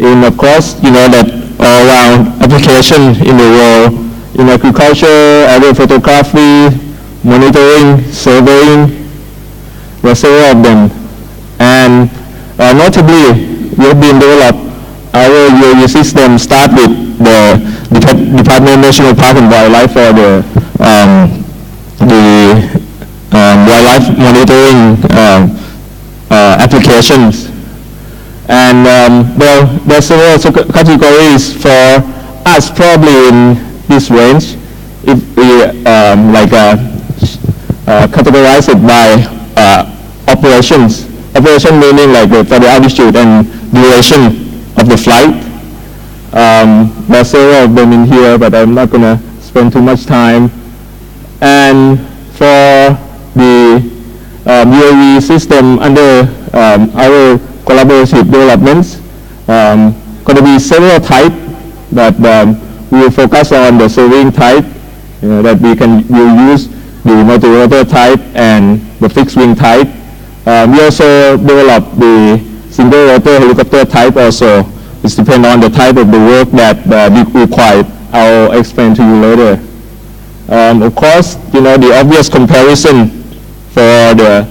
in across, that all around application in the world, in agriculture, aerial photography, monitoring, surveying. There are several of them. And notably, we have been developed our UAV system start with the Department of National Park and Wildlife for the wildlife monitoring applications. And there are several categories for us probably in this range. If we categorize it by operations. Operation meaning for the altitude and duration of the flight. There are several of them in here, but I'm not going to spend too much time. And for the UAV system under our collaborative developments, going to be several types, but we will focus on the surveying type that we'll use the multi-rotor type and the fixed wing type. We also developed the single rotor helicopter type also. It depends on the type of the work that we require. I'll explain to you later. Of course, the obvious comparison for the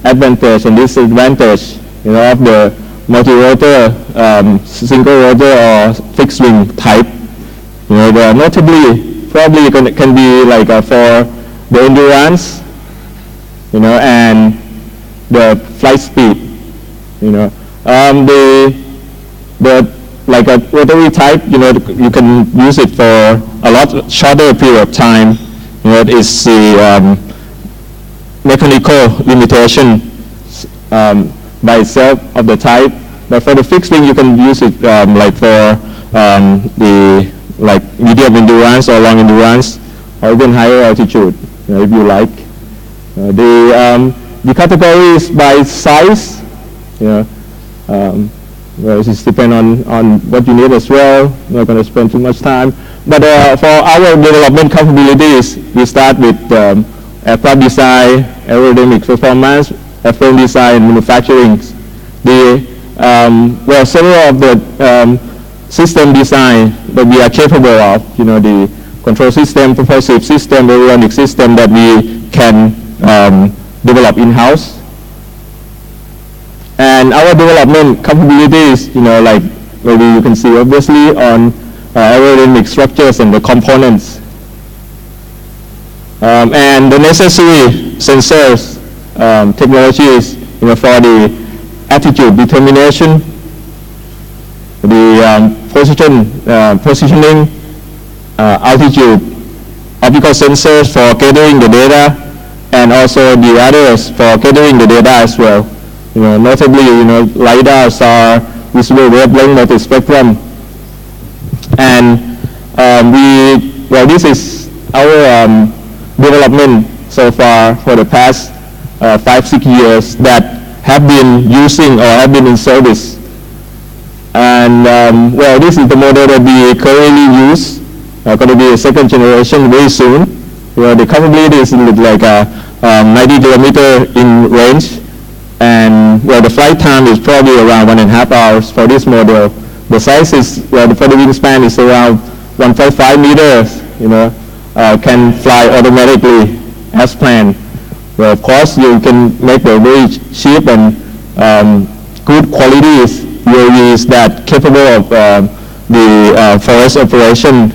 advantage and disadvantage, of the multi-rotor, single rotor or fixed wing type. Notably, probably can be for the endurance, and the flight speed. The a rotary type, you can use it for a lot shorter period of time. It is the mechanical limitation by itself of the type. But for the fixed wing, you can use it for the medium endurance or long endurance, or even higher altitude, if you like. The categories by size, well, it depends on what you need as well. I'm not going to spend too much time. But for our development capabilities, we start with aircraft design, aerodynamic performance, airframe design, and manufacturing. Several of the system design that we are capable of, the control system, propulsive system, avionics system that we can develop in-house. And our development capabilities, maybe you can see obviously on aerodynamic structures and the components. And the necessary sensors, technologies, for the attitude determination, the positioning, altitude, optical sensors for gathering the data, and also the others for gathering the data as well. Notably, LiDARs are visible wavelength multispectrum. And this is our development so far for the past 5-6 years that have been using or have been in service. And this is the model that we currently use. Going to be a second generation very soon. The capability is 90 kilometer in range. And the flight time is probably around 1.5 hours for this model. The size is, for the wingspan is around 1.5 meters, can fly automatically as planned. Well, of course, you can make the very cheap and good qualities UAVs that capable of the forest operation.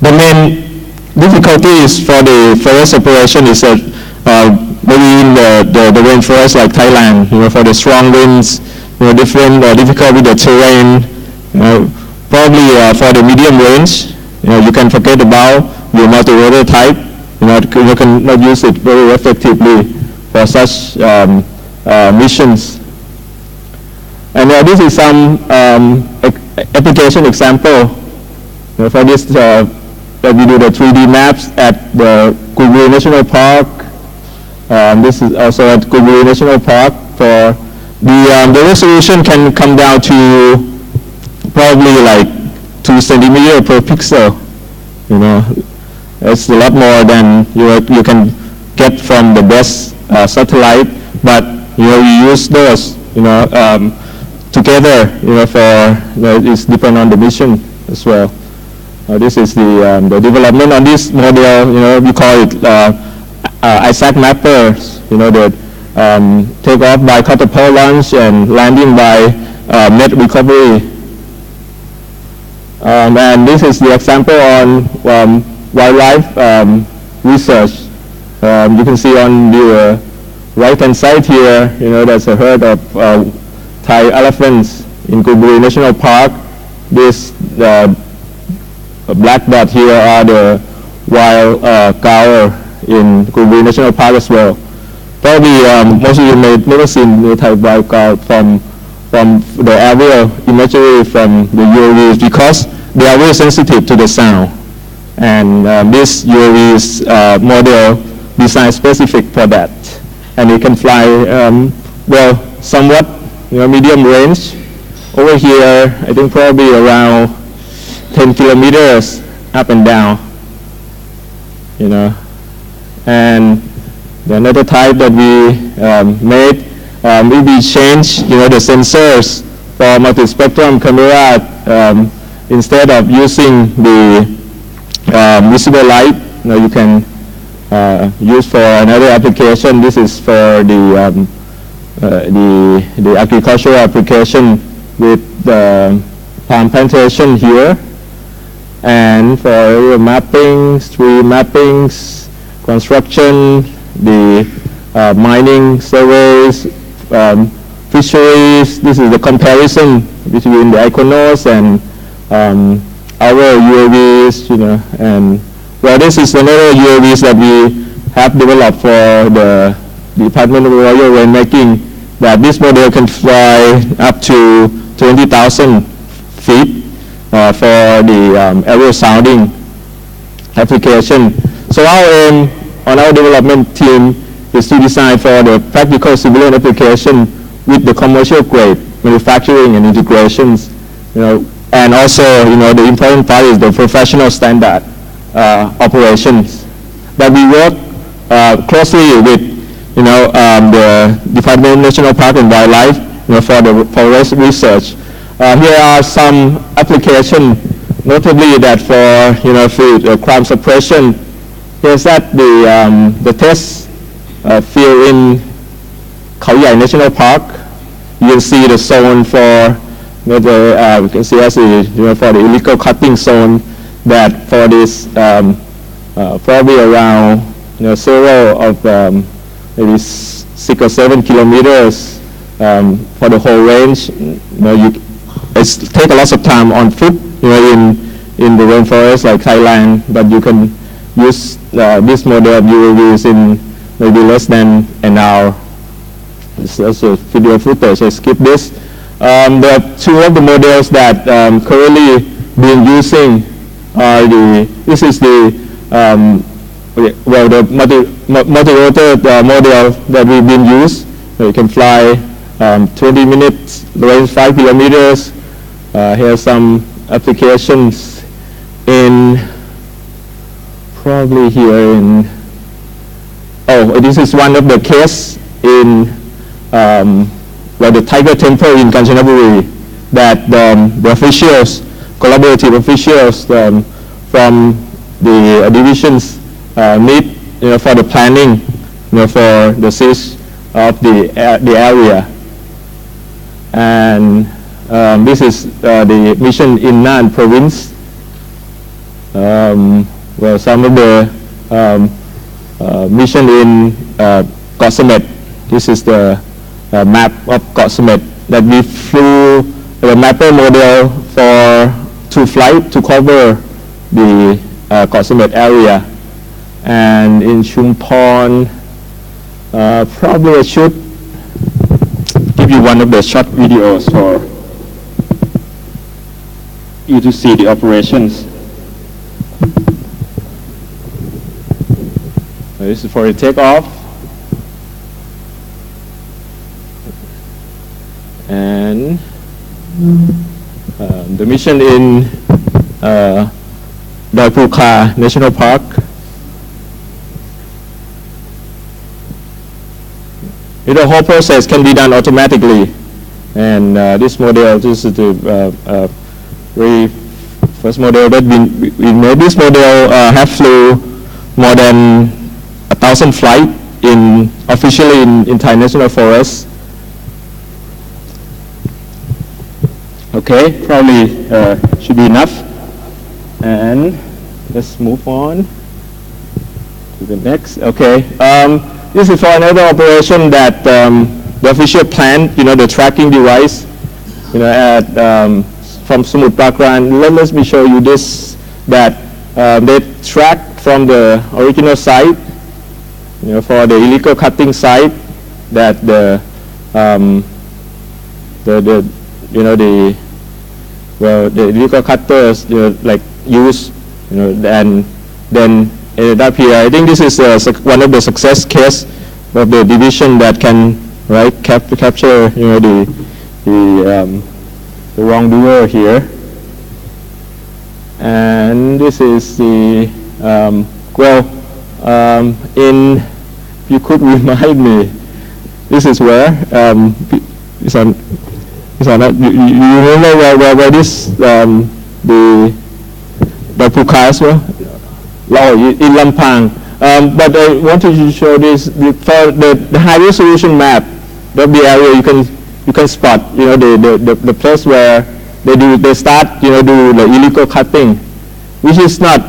The main difficulties for the forest operation is that maybe in the rainforest like Thailand, for the strong winds, different difficult with the terrain. Probably for the medium range, you can forget about your multi-rotor type. You cannot use it very effectively for such missions. And this is some application example for this. That we do the 3D maps at the Gulburi National Park. This is also at Gulburi National Park. For the resolution can come down to probably 2 centimeters per pixel. It's a lot more than you can get from the best satellite. But you use those together, for, it's depend on the mission as well. This is the development on this model, we call it ISAC mappers, that take off by catapult launch and landing by net recovery. And this is the example on wildlife research. You can see on the right-hand side here, there's a herd of Thai elephants in Gulburi National Park. This black dot here are the wild gaur in Gulburi National Park as well. Probably most of you may have never seen the Thai wild gaur from the aerial imagery from the UAVs because they are very sensitive to the sound. And this UAV is model designed specific for that. And it can fly, somewhat, medium range. Over here, I think probably around 10 kilometers up and down, And the another type that we made, we changed, the sensors for multi-spectrum camera. Instead of using the visible light, you can use for another application. This is for the agricultural application with the palm plantation here, and for mapping, tree mappings, construction, the mining surveys, fisheries. This is the comparison between the Iconos and our UAVs, and this is another UAVs that we have developed for the Department of Royal Rainmaking, that this model can fly up to 20,000 feet for the aerial sounding application. So our aim on our development team is to design for the practical civilian application with the commercial grade manufacturing and integrations, and also, the important part is the professional standard operations. That we work closely with, the Department of National Park and Wildlife, for the forest research. Here are some applications, notably that for, for crime suppression. Here's that the test field in Khao Yai National Park. You can see the zone for we can see as for the illegal cutting zone, that for this probably around several of maybe 6 or 7 kilometers for the whole range. It takes a lot of time on foot, in the rainforest like Thailand, but you can use this model of UAVs in maybe less than an hour. It's also video footage. So skip this. There are two of the models that currently being using are this is the multi-rotor model that we've been used. You can fly 20 minutes, range 5 kilometers. Here are some applications in probably here in, this is one of the case in the Tiger Temple in Kanchanaburi, that the officials, collaborative officials from the divisions meet, for the planning, for the siege of the area. And this is the mission in Nan province. Some of the mission in Got Samet. This is the map of Got Samet that we flew the mapper model to flight to cover the Got Samet area. And in Chumpon, probably I should give you one of the short videos for you to see the operations. This is for the takeoff. And the mission in Doi Pukha National Park. The whole process can be done automatically. And this model, this is the very first model that we made. This model have flew more than 1,000 flights officially in Thai National Forest. Okay, probably should be enough. And let's move on to the next. Okay, this is for another operation that the official plan, the tracking device, at from Sumut Prakran. Let me show you this, that they track from the original site, for the illegal cutting site, that the illegal cutters, like use, and then ended up here. I think this is one of the success case of the division that can capture, the wrongdoer here. And this is the if you could remind me, this is where you remember where this the Pukas were? In Lampang. But I wanted to show this for the high resolution map of the area. You can spot the place where they start do the illegal cutting, which is not,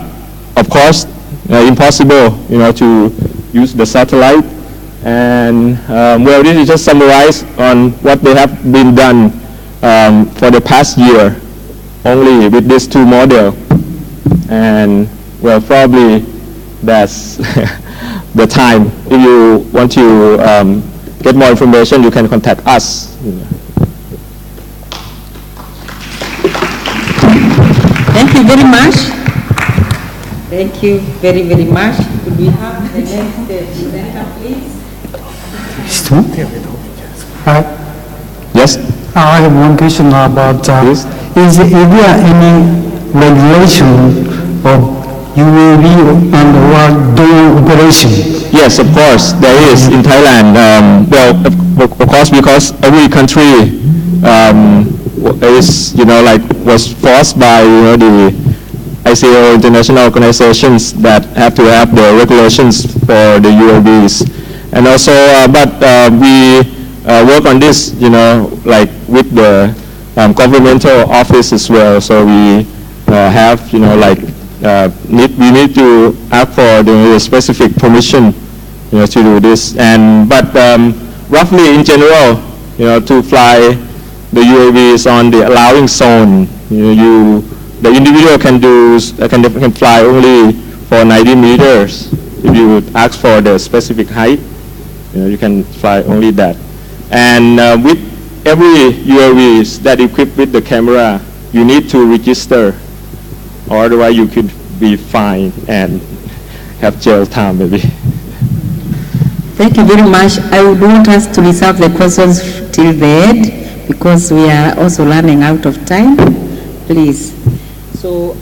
of course, impossible to use the satellite. And this is just summarized on what they have been done for the past year, only with these two models. And probably that's the time. If you want to get more information, you can contact us. Thank you very much. Thank you very, very much. Could we have the next presenter, please? Yes? I have one question about, Yes. is there any regulation of UAV and drone operation? Yes, of course, there is in Thailand. Of course, because every country is, was forced by, the ICAO international organizations that have to have the regulations for the UAVs. And also, we work on this, with the governmental office as well. So we have, we need to ask for the specific permission, to do this. And roughly in general, to fly the UAVs on the allowing zone, the individual can fly only for 90 meters. If you ask for the specific height, you can fly only that. And with every UAVs that equipped with the camera, you need to register, or otherwise you could be fined and have jail time maybe. Thank you very much. I would want us to reserve the questions till the end, because we are also running out of time. Please. So,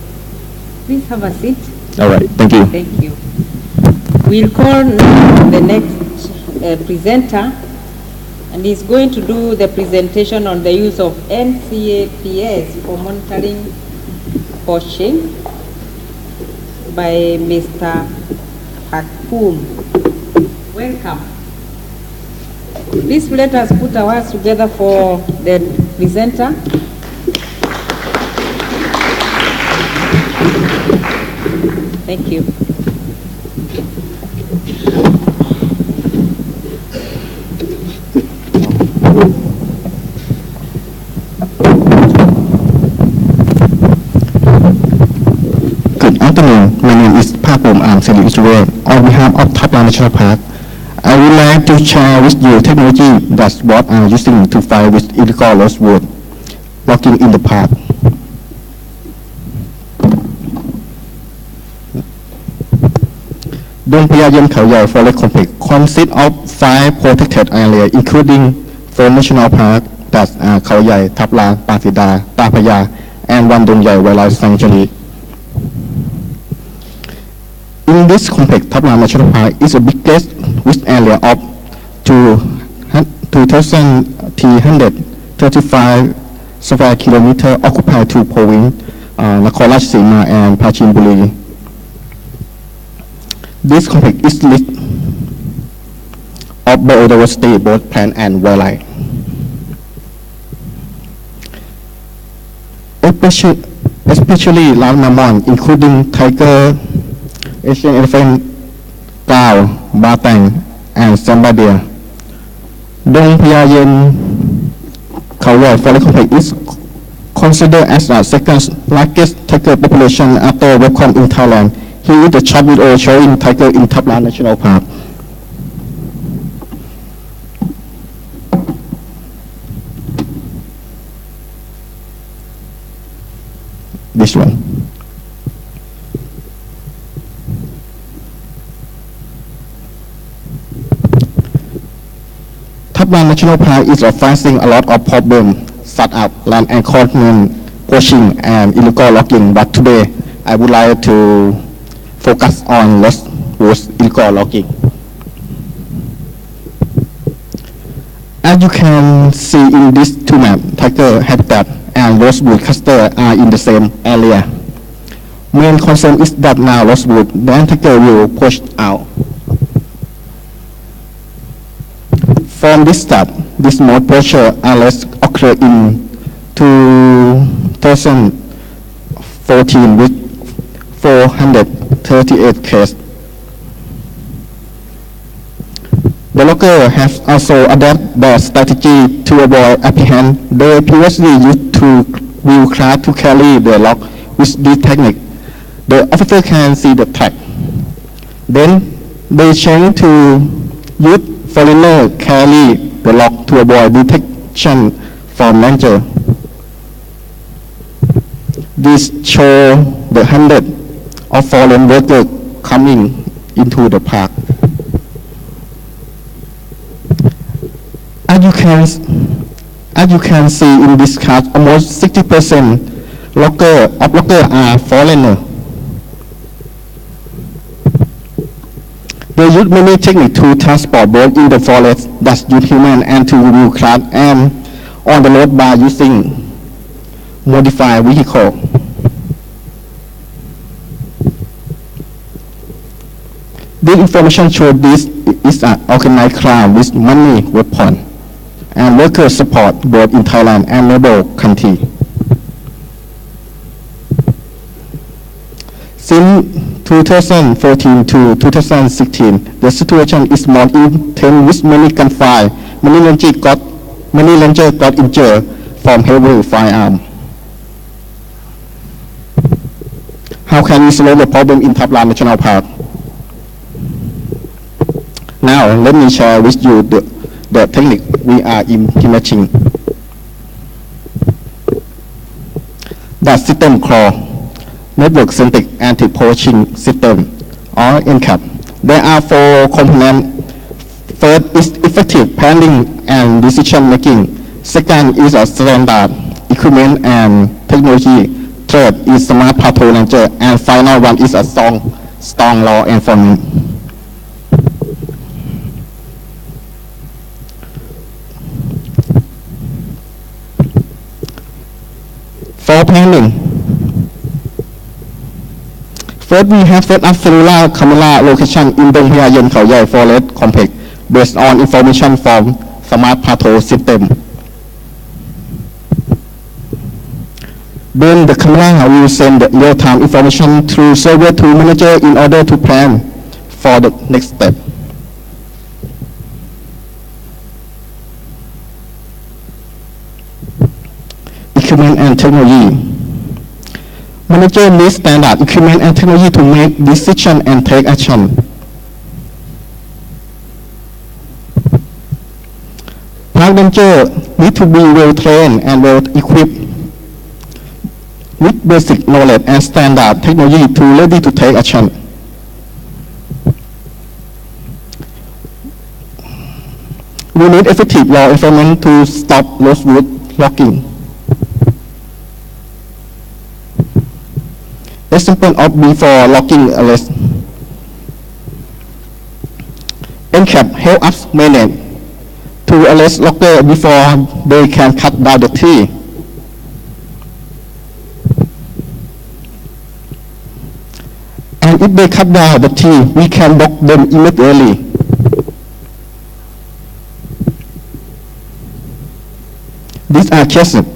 please have a seat. All right, thank you. Thank you. We'll call now the next presenter, and he's going to do the presentation on the use of NCAPS for monitoring poaching by Mr. Hakum. Welcome. Please let us put our hands together for the presenter. Thank you. Good afternoon. My name is Pakum Amseli Israel. On behalf of Thailand National Park, I would like to share with you technology that bots are using to fight with illegal rosewood logging in the park. Dong Payayam Khao Yai Forest Complex consists of 5 protected areas, including 4 national parks, that are Khao Yai, Thap Lang, Pasida, Ta Phaya, and one Dong Yai Wildlife Sanctuary. In this complex, Thap Lang National Park is the biggest, with area of 2,300 35 square kilometer occupied two provinces, Nakhon Ratchasima and Prachin Buri. This complex is lit of biodiversity, both plant and wildlife. Especially large mammal, including tiger, Asian elephant, cow, batang, and samba deer. Dong Phaya Yen Khao Forest Complex is considered as the second largest tiger population after Webcom in Thailand. Here is the short video showing tiger in Thap Lan National Park. This one. Thap Lan National Park is facing a lot of problems such as land encroachment, poaching, and illegal logging. But today, I would like to focus on rosewood illegal logging. As you can see in this two maps, tiger habitat and rosewood cluster are in the same area. Main concern is that now rosewood, then tiger will push out. From this start, this mode pressure arrest occurred in 2014 with 438 cases. The logger have also adapted their strategy to avoid apprehension. They previously used to wheel cart to carry the log. With this technique, the officer can see the track. Then they change to use foreigner carry the log to avoid detection from ranger. This show the hundred of foreign workers coming into the park. As you can see in this chart, almost 60% loggers are foreigners. They use many techniques to transport both in the forest, that's use human, and to wheel cart and on the road by using modified vehicle. This information shows this is an organized crime with money, weapon, and worker support both in Thailand and neighbor country. Since 2014 to 2016, the situation is more intense with many gunfire. Many rangers got injured from heavy firearm. How can we solve the problem in Thap Lan National Park? Now, let me share with you the technique we are implementing. The system called Network-Centric Anti-Poaching System, or NCAP. There are four components. First is effective planning and decision making. Second is a standard equipment and technology. Third is smart patrol ranger. And final one is a strong law enforcement. For planning, first we have set up cellular camera location in Dong Phaya Yen Khao Yai Forest Complex based on information from smart patrol system. Then the camera will send the real-time information through server to manager in order to plan for the next step. Equipment and technology. Manager needs standard equipment and technology to make decisions and take action. Park ranger need to be well trained and well equipped with basic knowledge and standard technology to ready to take action. We need effective law enforcement to stop rosewood logging. Example of before logging arrest. NCAP help us manage to arrest locker before they can cut down the tree. And if they cut down the tree, we can block them immediately. These are cases,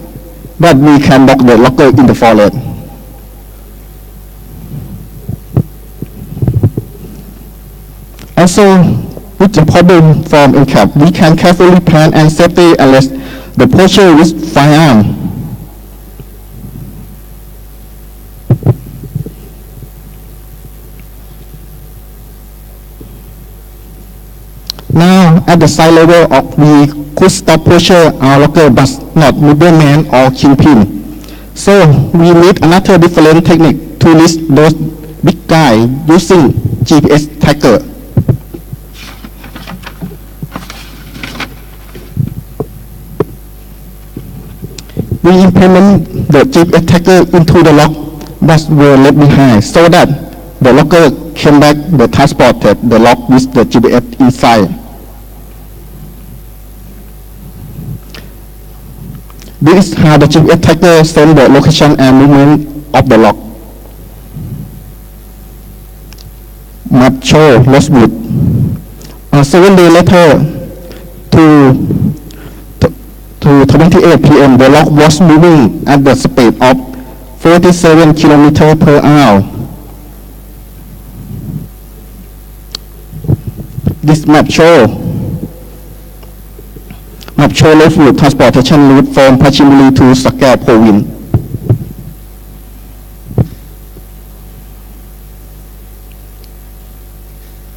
but we can block the locker in the forest. Also, with the problem from NCAP, we can carefully plan and safely arrest the poacher with firearm. Now, at the site level, we could stop poacher or locker, but not middleman or kingpin. So, we need another different technique to list those big guys using GPS tracker. We implement the GPS tracker into the lock that were left behind so that the locker came back the transported the lock with the GPS inside. This is how the GPS tracker sends the location and movement of the lock. Map show Rosewood. 7 days later to 28 p.m. the lock was moving at the speed of 47 km per hour. This map show Rosewood transportation route from Pachimuli to Sakar Province.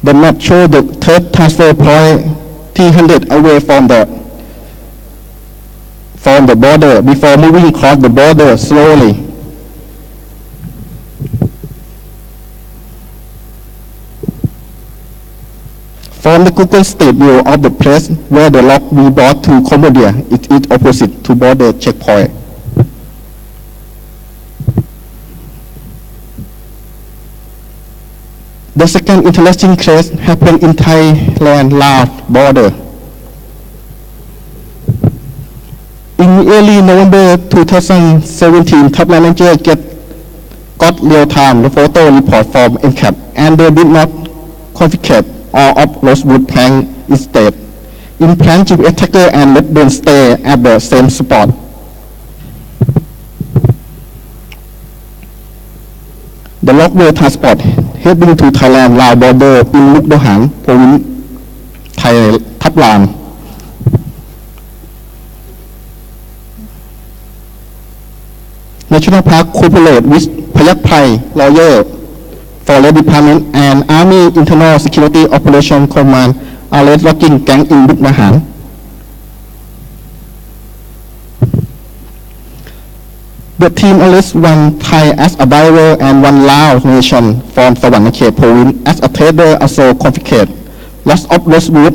The map shows the third transfer point 300 away from the border before moving across the border slowly. From the Google Street View of the place where the lock we brought to Cambodia, it is opposite to border checkpoint. The second interesting case happened in Thailand-Laos border. In early November 2017, top manager got real-time photo report from NCAP, and they did not confiscate all of Rosewood plank instead. Implant GPS tracker and let them stay at the same spot. The lock were transport heading to Thailand-Laos border in Mukdahan, province Thailand. National Park cooperate with Payak Phai Lawyer, Forest Department and Army Internal Security Operation Command arrest logging gang in Mukdahan. The team arrests one Thai as a diver and one Lao nation from Savanakhet province as a trader, also confiscated lots of rosewood,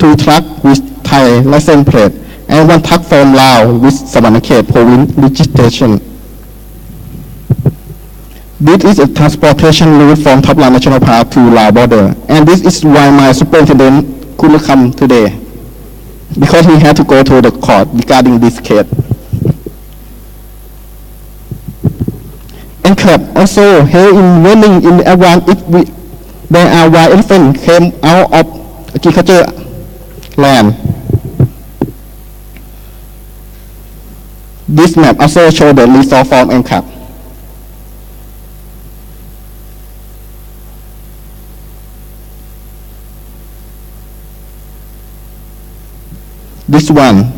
2 trucks with Thai license plate and 1 truck from Lao with Savanakhet province registration. This is a transportation route from Thaplan National Park to Lao border, and this is why my superintendent couldn't come today, because he had to go to the court regarding this case. NCAP also held in warning in advance if there are wild elephants came out of agriculture land. This map also shows the resource from NCAP. This one.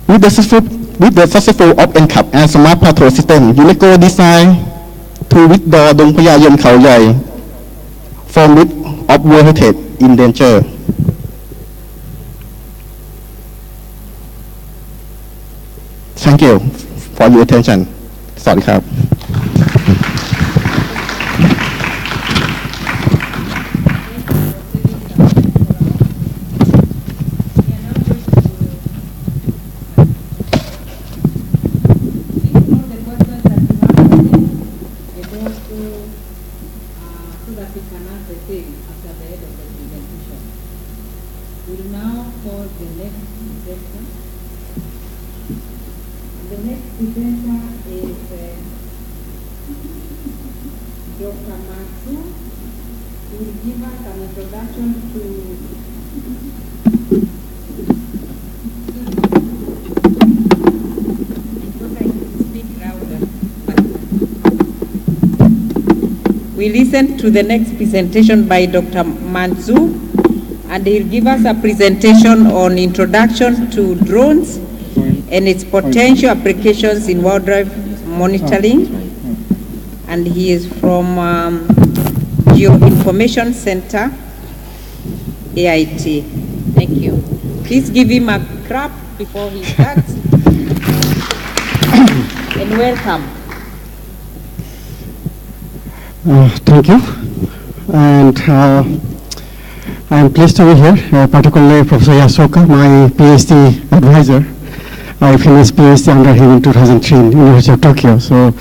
With the successful of NCAP and Smart Patrol System, UNESCO designed to withdraw Dong Paya Yen Khao Yai from list of World Heritage in danger. Thank you for your attention. สวัสดีครับ so that we can answer things after We'll now call the next presenter. The next presenter is Dr. Matsu, who will give us an introduction to We listen to the next presentation by Dr. Manzu, and he'll give us a presentation on introduction to drones and its potential applications in wildlife monitoring. And he is from Geoinformation Center, AIT. Thank you. Please give him a clap before he starts. And welcome. Thank you. And I am pleased to be here, particularly Professor Yasoka, my PhD advisor. I finished PhD under him in 2003 in University of Tokyo. So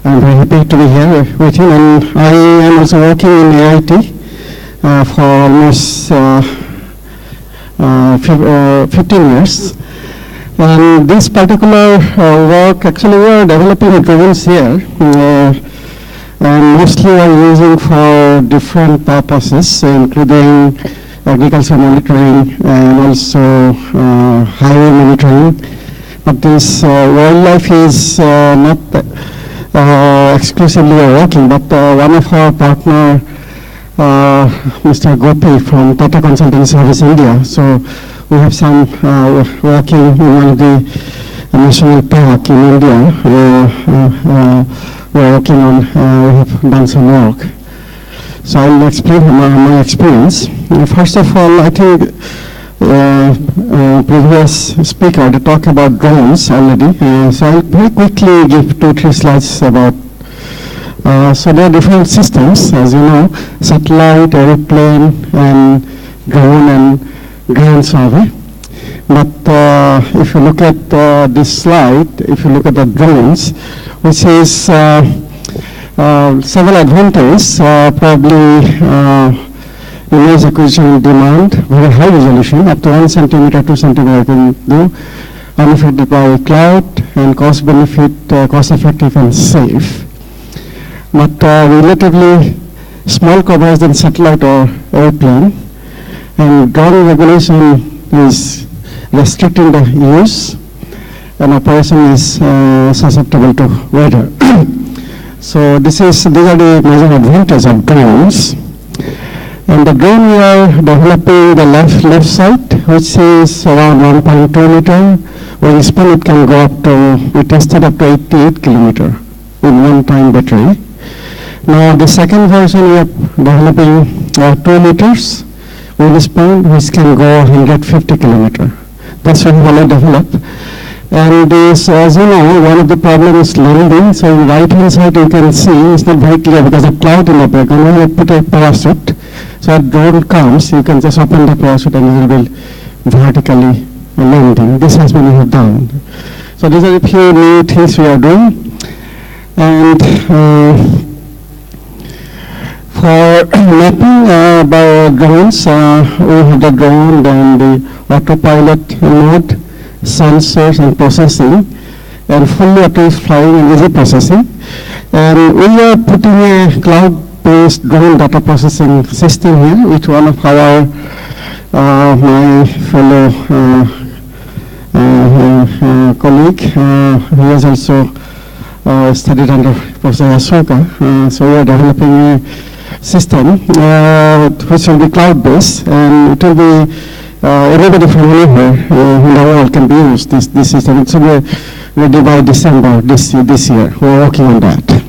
I'm very happy to be here with him. And I am also working in AIT for almost 15 years. And this particular work, actually we are developing drones here. And mostly we are using for different purposes, including agriculture monitoring and also highway monitoring. But this wildlife is not exclusively working, but one of our partner, Mr. Gopi from Tata Consulting Service India. So we have some working in one of the national park in India. We're working on, we have done some work. So I'll explain my experience. First of all, I think previous speaker they talked about drones already. So I'll very quickly give 2-3 slides about. So there are different systems, as you know, satellite, airplane, and drone and ground survey. But if you look at this slide, if you look at the drones, which is several advantages, probably image acquisition demand, very high resolution, up to 1 centimeter, 2 centimeter can do, unaffected by cloud, and cost benefit, cost effective and safe. But relatively small coverage than satellite or airplane, and drone regulation is restricting the use, and operation is susceptible to weather. So these are the major advantages of drones. And the drone we are developing the left side, which is around 1.2 meter. When spin it can go up to, we tested up to 88 kilometer with one-time battery. Now the second version we are developing 2 meters with spin, which can go 150 kilometer. That's what we want to develop. And this, as you know, one of the problems is landing. So on the right hand side you can see it's not very clear because of cloud in the background. When you put a parachute, so a drone comes, you can just open the parachute and it will be vertically landing. This has been we have done. So these are a few new things we are doing. And for mapping by drones, we have the drone and the autopilot mode, sensors and processing, and fully autonomous flying and easy processing. And we are putting a cloud-based drone data processing system here, which one of our my fellow colleague, he has also studied under Professor Yasoka. So we are developing a system which will be cloud-based, and it will be everybody from anywhere in the world can be used this system. It will be ready by December this year. We're working on that.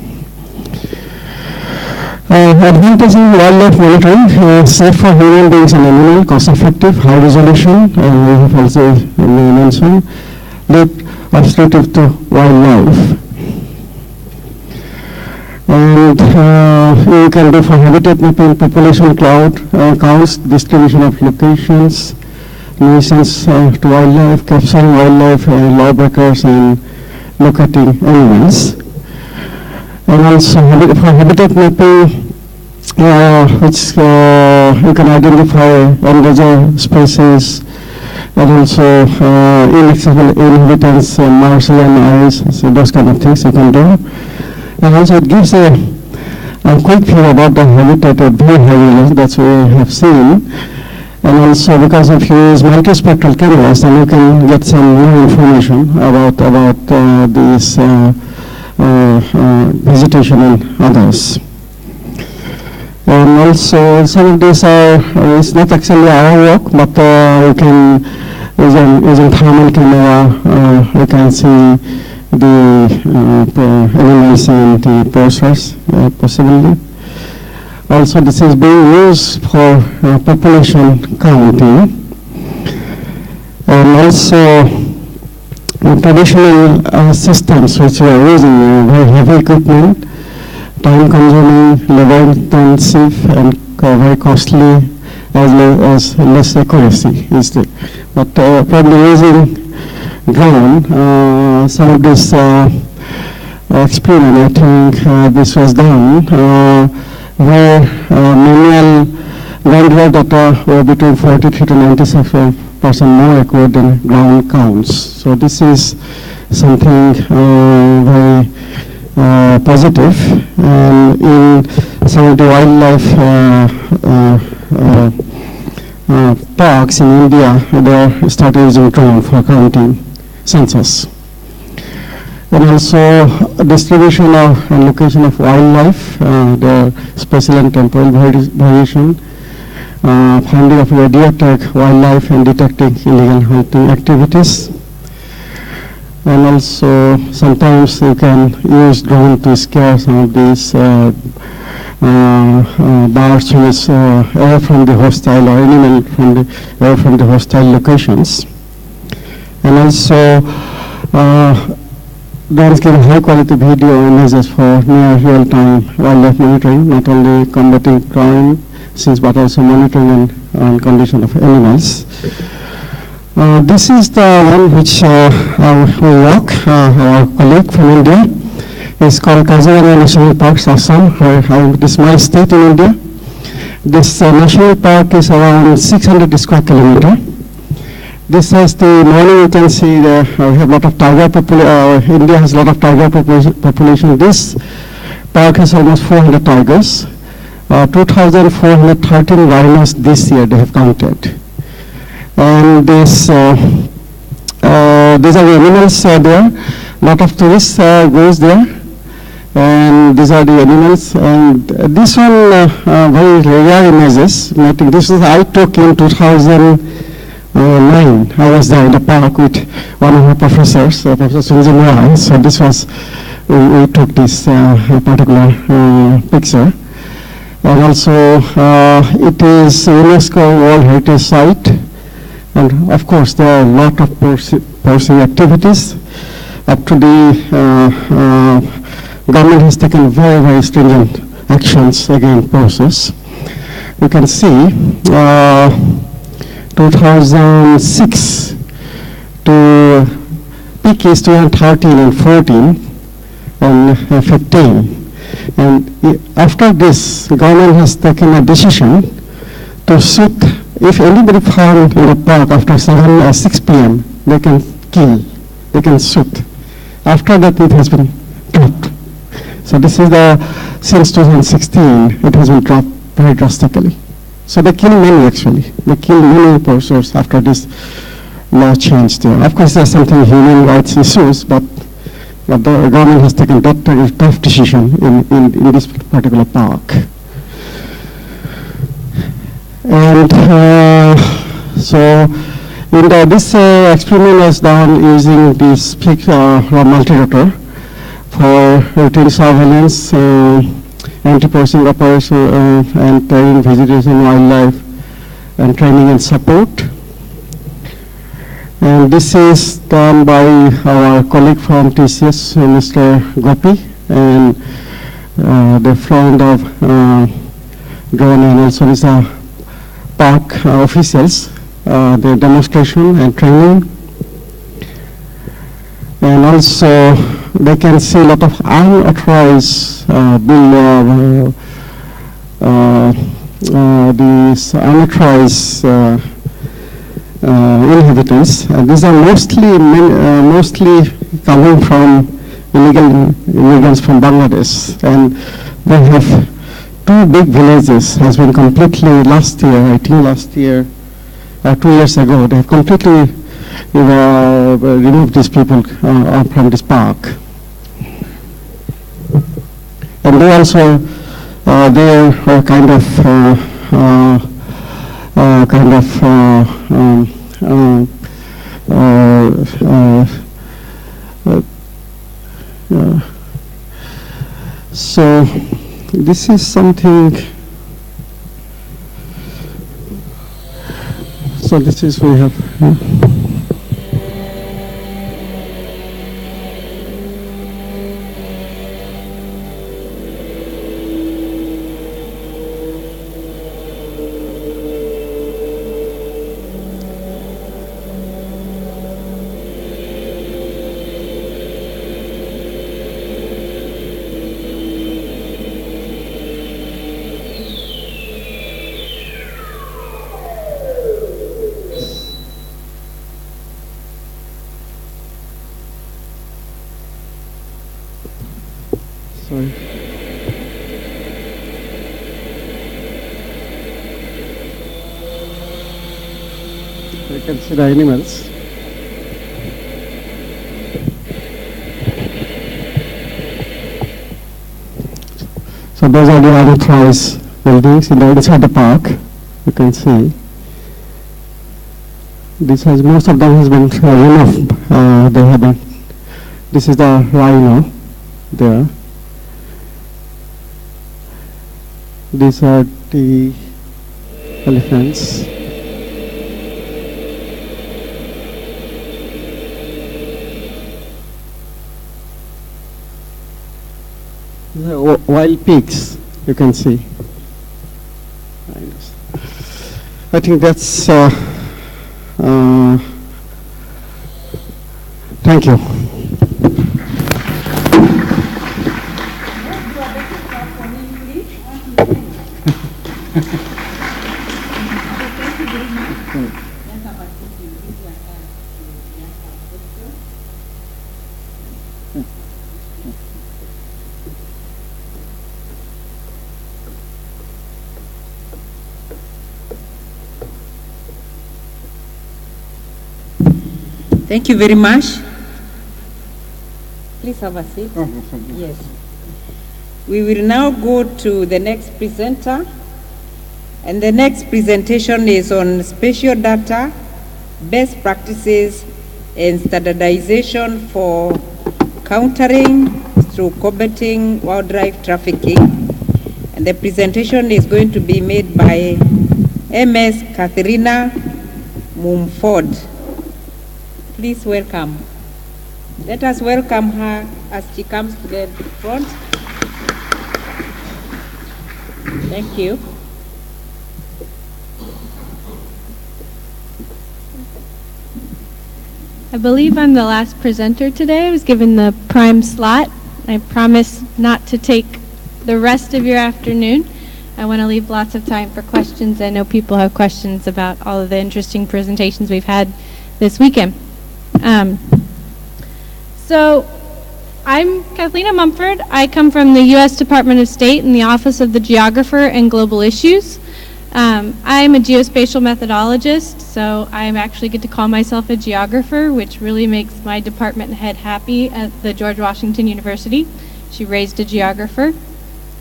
Advantage in wildlife monitoring, safe for human beings and animals, cost-effective, high resolution, and we have also mentioned that obstructive to wildlife. And you can do for habitat mapping, population cloud counts, distribution of locations, nuisance to wildlife, capturing wildlife, lawbreakers, and locating animals. And also for habitat mapping, which you can identify endangered species and also inaccessible inhabitants, Martian eyes, so those kind of things you can do. And also it gives a quick view about the habitat of blue heavily, that's what we have seen. And also because if you use multispectral cameras, then you can get some more information about this vegetation and others. And also some of these are, it's not actually our work, but we can, using thermal camera, we can see the animals and the process possibly. Also this is being used for population counting. And also traditional systems which we are using, very heavy equipment, time consuming, labor intensive and very costly, as well as less accuracy is there. But probably using drone, some of this experiment, I think this was done where manual ground data were between 43 to 97% more accurate than ground counts. So this is something very positive. And in some of the wildlife parks in India, they started using drone for counting census. And also distribution of and location of wildlife, the spatial and temporal variation, finding of radioactive wildlife and detecting illegal hunting activities. And also sometimes you can use drone to scare some of these birds which is away from the hostile or animal from away from the hostile locations. And also drones give high quality video images for near real-time wildlife monitoring, not only combating crime scenes but also monitoring and condition of animals. This is the one which we work, our colleague from India. It's called Kaziranga National Park, Assam, this is my state in India. This national park is around 600 square kilometer. This has the morning, you can see we have a lot of tiger population. India has a lot of tiger population. This park has almost 400 tigers. 2,413 rhinos this year they have counted. And these are the animals there. A lot of tourists goes there. And these are the animals. And this one, very rare images. I think this is I took in 2009. I was there in the park with one of my professors, Professor Sunjan Rai. So this was, we took this particular picture. And also it is UNESCO World Heritage Site. And of course there are a lot of pursuing activities. Up to the government has taken very, very stringent actions against poachers. You can see 2006 to peak is 2013 and 14 and 15. And after this, government has taken a decision to shoot. If anybody found in the park after 7 or 6 p.m., they can kill, they can shoot. After that, it has been dropped. So this is since 2016, it has been dropped very drastically. So they kill many actually. They kill many poachers after this law changed there. Of course, there's something human rights issues, but the government has taken that tough decision in this particular park. And so this experiment was done using this multi-rotor for routine surveillance, anti-poaching operation, and training vegetation, wildlife, and training and support. And this is done by our colleague from TCS, Mr. Gopi, and the front of drone, and also these are park officials, their demonstration and training. And also they can see a lot of unauthorized these unauthorized inhabitants. These are mostly coming from immigrants from Bangladesh, and they have 2 big villages. Has been completely last year, 2 years ago, they have completely removed these people from this park. And they also they are kind of so this is something. So this is we have. Sorry. You can see the animals. So those are the unauthorized buildings inside the park. You can see. Most of them has been removed. They have been. This is the rhino there. These are the elephants. These are wild pigs, you can see. I think that's, thank you. Thank you very much. Please have a seat. Yes. We will now go to the next presenter. And the next presentation is on spatial data, best practices, and standardization for countering through combating wildlife trafficking. And the presentation is going to be made by MS Katharina Mumford. Please welcome. Let us welcome her as she comes to the front. Thank you. I believe I'm the last presenter today. I was given the prime slot. I promise not to take the rest of your afternoon. I want to leave lots of time for questions. I know people have questions about all of the interesting presentations we've had this weekend. So I'm Kathleen Mumford. I come from the U.S. Department of State in the Office of the Geographer and Global Issues. I'm a geospatial methodologist, so I actually get to call myself a geographer, which really makes my department head happy at the George Washington University. She raised a geographer.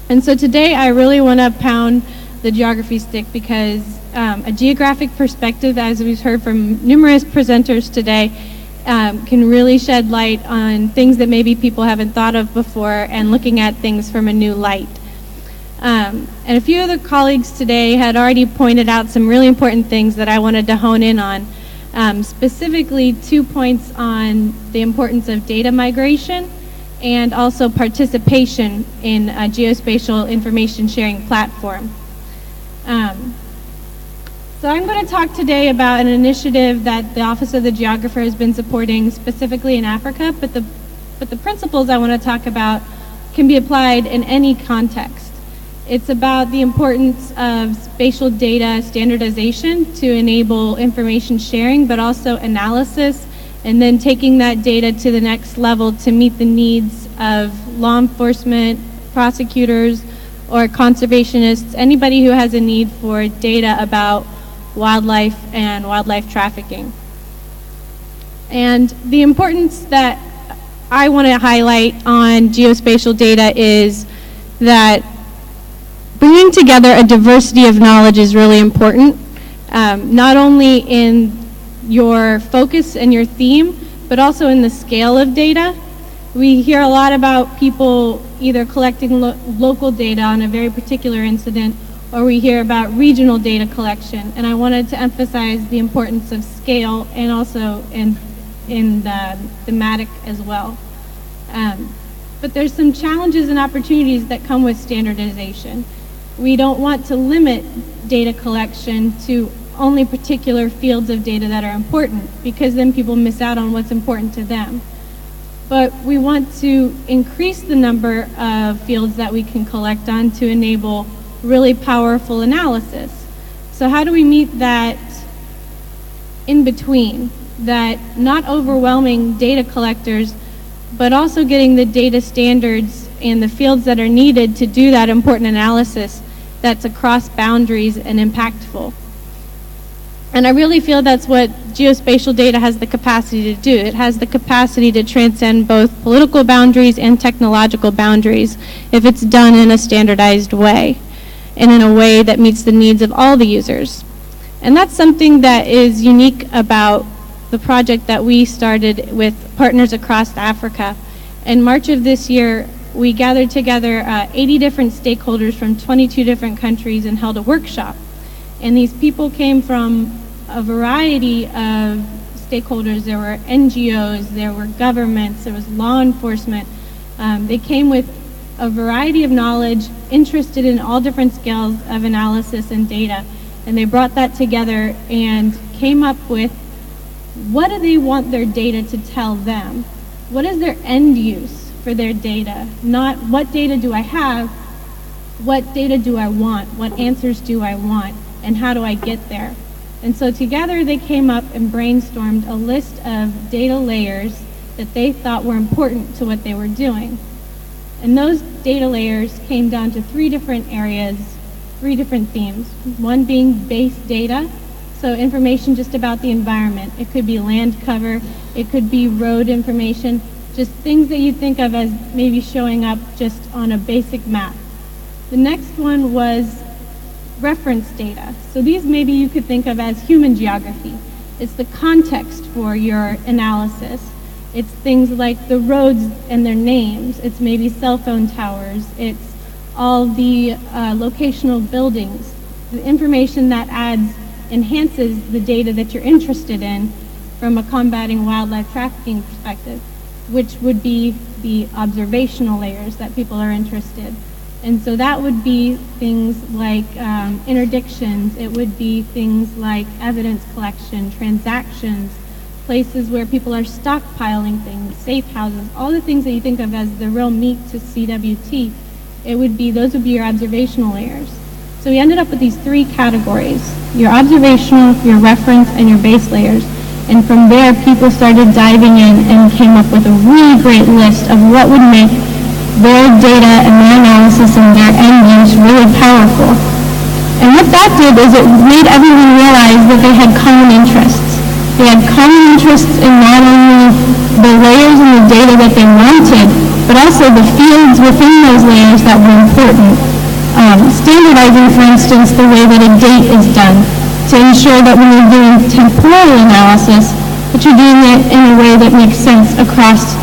And so today I really want to pound the geography stick because a geographic perspective, as we've heard from numerous presenters today, can really shed light on things that maybe people haven't thought of before and looking at things from a new light. And a few other colleagues today had already pointed out some really important things that I wanted to hone in on, specifically 2 points on the importance of data migration and also participation in a geospatial information sharing platform. So I'm going to talk today about an initiative that the Office of the Geographer has been supporting specifically in Africa, but the principles I want to talk about can be applied in any context. It's about the importance of spatial data standardization to enable information sharing, but also analysis, and then taking that data to the next level to meet the needs of law enforcement, prosecutors, or conservationists, anybody who has a need for data about wildlife and wildlife trafficking. And the importance that I want to highlight on geospatial data is that bringing together a diversity of knowledge is really important, not only in your focus and your theme, but also in the scale of data. We hear a lot about people either collecting local data on a very particular incident, or we hear about regional data collection. And I wanted to emphasize the importance of scale and also in the thematic as well. But there's some challenges and opportunities that come with standardization. We don't want to limit data collection to only particular fields of data that are important, because then people miss out on what's important to them. But we want to increase the number of fields that we can collect on to enable really powerful analysis. So how do we meet that in between, that not overwhelming data collectors, but also getting the data standards and the fields that are needed to do that important analysis that's across boundaries and impactful? And I really feel that's what geospatial data has the capacity to do. It has the capacity to transcend both political boundaries and technological boundaries if it's done in a standardized way and in a way that meets the needs of all the users. And that's something that is unique about the project that we started with partners across Africa. In March of this year, we gathered together 80 different stakeholders from 22 different countries and held a workshop. And these people came from a variety of stakeholders. There were NGOs, there were governments, there was law enforcement. They came with a variety of knowledge, interested in all different scales of analysis and data. And they brought that together and came up with, what do they want their data to tell them? What is their end use for their data? Not what data do I have, what data do I want? What answers do I want? And how do I get there? And so together they came up and brainstormed a list of data layers that they thought were important to what they were doing. And those data layers came down to 3 different areas, 3 different themes. One being base data, so information just about the environment. It could be land cover, it could be road information, just things that you think of as maybe showing up just on a basic map. The next one was reference data. So these maybe you could think of as human geography. It's the context for your analysis. It's things like the roads and their names. It's maybe cell phone towers. It's all the locational buildings. The information that enhances the data that you're interested in from a combating wildlife trafficking perspective, which would be the observational layers that people are interested. And so that would be things like interdictions. It would be things like evidence collection, transactions, places where people are stockpiling things, safe houses, all the things that you think of as the real meat to CWT. Those would be your observational layers. So we ended up with these 3 categories: your observational, your reference, and your base layers. And from there, people started diving in and came up with a really great list of what would make their data and their analysis and their end use really powerful. And what that did is it made everyone realize that they had common interests. They had common interests in not only the layers and the data that they wanted, but also the fields within those layers that were important. Standardizing, for instance, the way that a date is done to ensure that when you're doing temporal analysis, that you're doing it in a way that makes sense across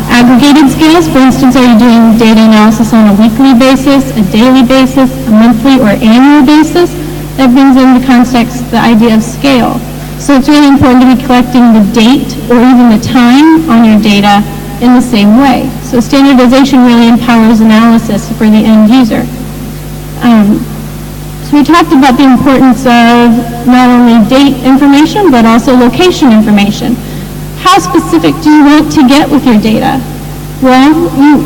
aggregated scales. For instance, are you doing data analysis on a weekly basis, a daily basis, a monthly or annual basis? That brings into context the idea of scale. So it's really important to be collecting the date or even the time on your data in the same way. So standardization really empowers analysis for the end user. So we talked about the importance of not only date information, but also location information. How specific do you want to get with your data? Well,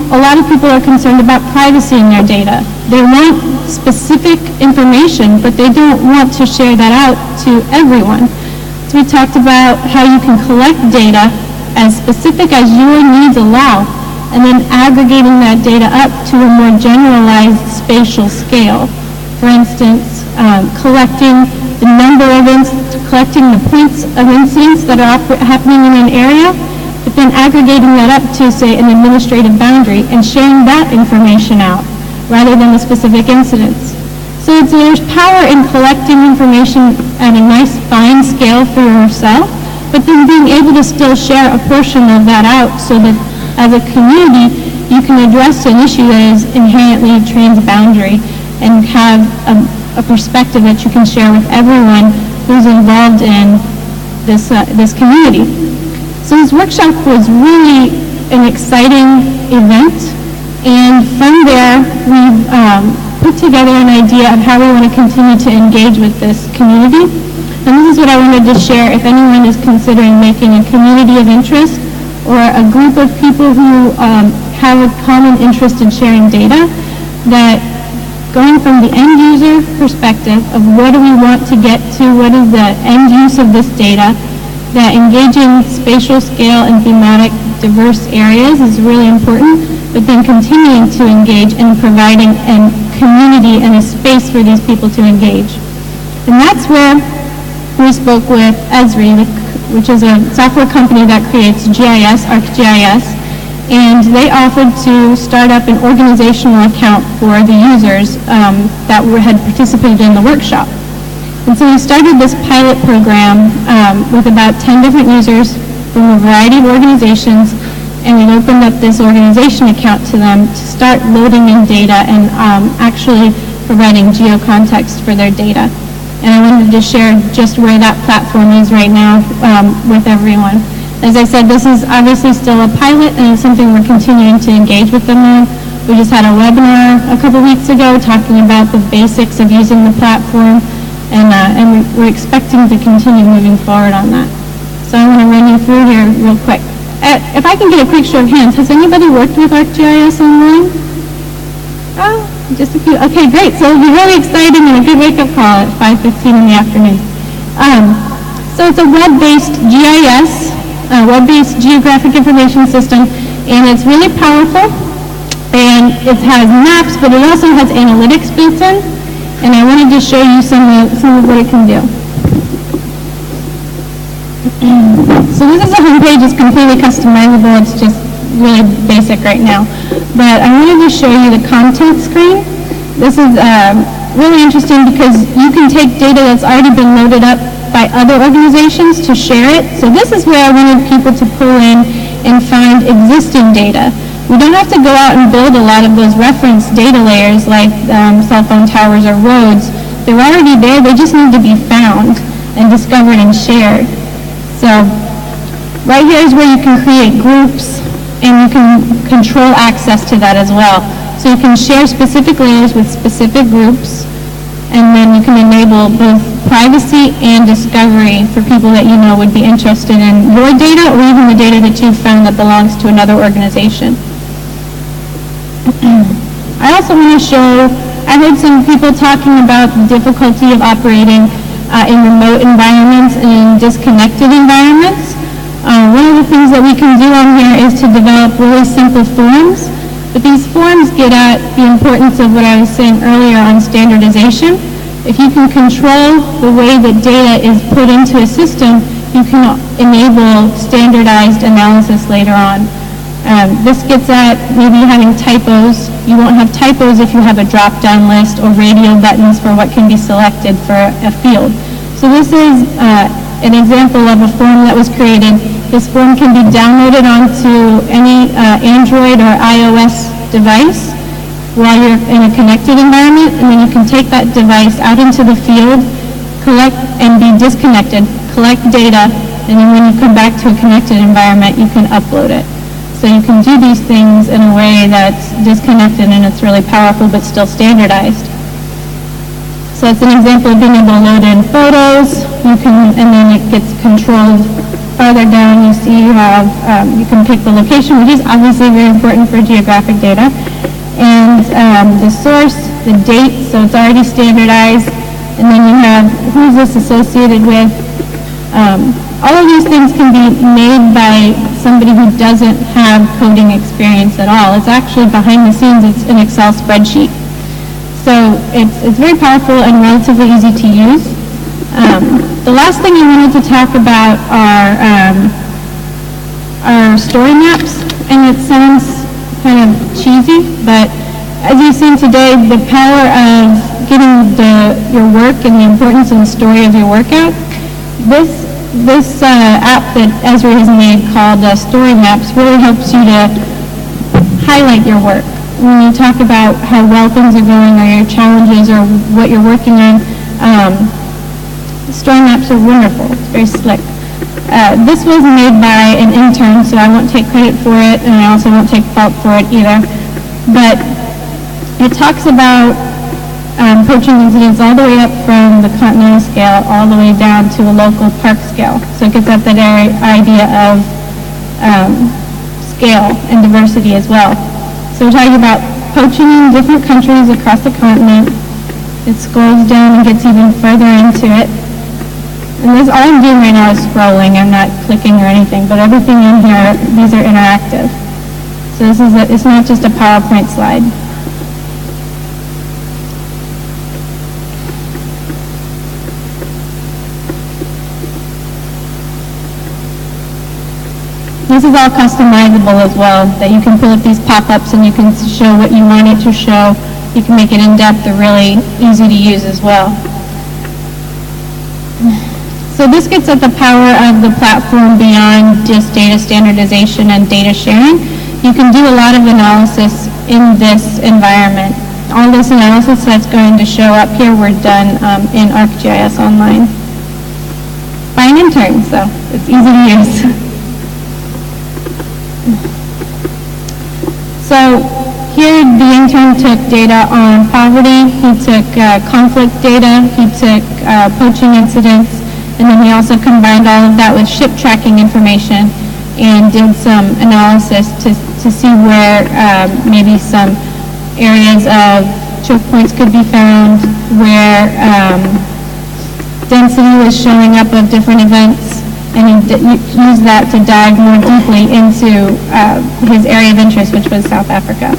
a lot of people are concerned about privacy in their data. They want specific information, but they don't want to share that out to everyone. So we talked about how you can collect data as specific as your needs allow, and then aggregating that data up to a more generalized spatial scale. For instance, collecting the number of collecting the points of incidents that are happening in an area, but then aggregating that up to, say, an administrative boundary and sharing that information out rather than the specific incidents. So there's power in collecting information at a nice fine scale for yourself, but then being able to still share a portion of that out so that as a community you can address an issue that is inherently transboundary and have a perspective that you can share with everyone who's involved in this community. So this workshop was really an exciting event, and from there we've put together an idea of how we want to continue to engage with this community. And this is what I wanted to share if anyone is considering making a community of interest or a group of people who have a common interest in sharing data, that going from the end user perspective of what do we want to get to, what is the end use of this data, that engaging spatial scale and thematic diverse areas is really important, but then continuing to engage in providing a community and a space for these people to engage. And that's where we spoke with Esri, which is a software company that creates GIS, ArcGIS, and they offered to start up an organizational account for the users that had participated in the workshop. And so we started this pilot program with about 10 different users from a variety of organizations, and we opened up this organization account to them to start loading in data and actually providing geocontext for their data. And I wanted to share just where that platform is right now with everyone. As I said, this is obviously still a pilot, and it's something we're continuing to engage with them on. We just had a webinar a couple weeks ago talking about the basics of using the platform, and we're expecting to continue moving forward on that. So I'm going to run you through here real quick. If I can get a quick show of hands, has anybody worked with ArcGIS online? Oh, just a few. Okay, great. So it'll be really exciting and a good wake-up call at 5:15 in the afternoon. So it's a web-based GIS, web-based geographic information system, and it's really powerful. And it has maps, but it also has analytics built in. And I wanted to show you some of what it can do. So this is the homepage. It's completely customizable. It's just really basic right now. But I wanted to show you the content screen. This is really interesting because you can take data that's already been loaded up by other organizations to share it. So this is where I wanted people to pull in and find existing data. We don't have to go out and build a lot of those reference data layers like cell phone towers or roads. They're already there. They just need to be found and discovered and shared. So right here is where you can create groups, and you can control access to that as well. So you can share specific layers with specific groups, and then you can enable both privacy and discovery for people that you know would be interested in your data or even the data that you've found that belongs to another organization. I also want to show, I heard some people talking about the difficulty of operating in remote environments and in disconnected environments. One of the things that we can do on here is to develop really simple forms, but these forms get at the importance of what I was saying earlier on standardization. If you can control the way that data is put into a system, you can enable standardized analysis later on. This gets at maybe having typos. You won't have typos if you have a drop-down list or radio buttons for what can be selected for a field. So this is an example of a form that was created. This form can be downloaded onto any Android or iOS device while you're in a connected environment, and then you can take that device out into the field, collect and be disconnected, collect data, and then when you come back to a connected environment, you can upload it. So you can do these things in a way that's disconnected and it's really powerful but still standardized. So it's an example of being able to load in photos, and then it gets controlled farther down, you see you have, you can pick the location, which is obviously very important for geographic data, and the source, the date, so it's already standardized, and then you have who's this associated with. All of these things can be made by somebody who doesn't have coding experience at all. It's actually behind the scenes, it's an Excel spreadsheet. So it's very powerful and relatively easy to use. The last thing I wanted to talk about are story maps, and it sounds kind of cheesy, but as you've seen today, the power of getting your work and the importance of the story of your work out, this app that Esri has made called Story Maps really helps you to highlight your work. When you talk about how well things are going or your challenges or what you're working on, Story Maps are wonderful. It's very slick. This was made by an intern, so I won't take credit for it, and I also won't take fault for it either. But it talks about poaching incidents all the way up from the continental scale all the way down to a local park scale. So it gets at that idea of scale and diversity as well. So we're talking about poaching in different countries across the continent. It scrolls down and gets even further into it. And this, all I'm doing right now is scrolling. I'm not clicking or anything, but everything in here, these are interactive. So this is it's not just a PowerPoint slide. This is all customizable as well, that you can pull up these pop-ups and you can show what you want it to show. You can make it in-depth or really easy to use as well. So this gets at the power of the platform beyond just data standardization and data sharing. You can do a lot of analysis in this environment. All this analysis that's going to show up here were done in ArcGIS Online by an intern, so it's easy to use. So here the intern took data on poverty, he took conflict data, he took poaching incidents, and then he also combined all of that with ship tracking information and did some analysis to see where maybe some areas of choke points could be found, where density was showing up of different events, and he used that to dive more deeply into his area of interest, which was South Africa.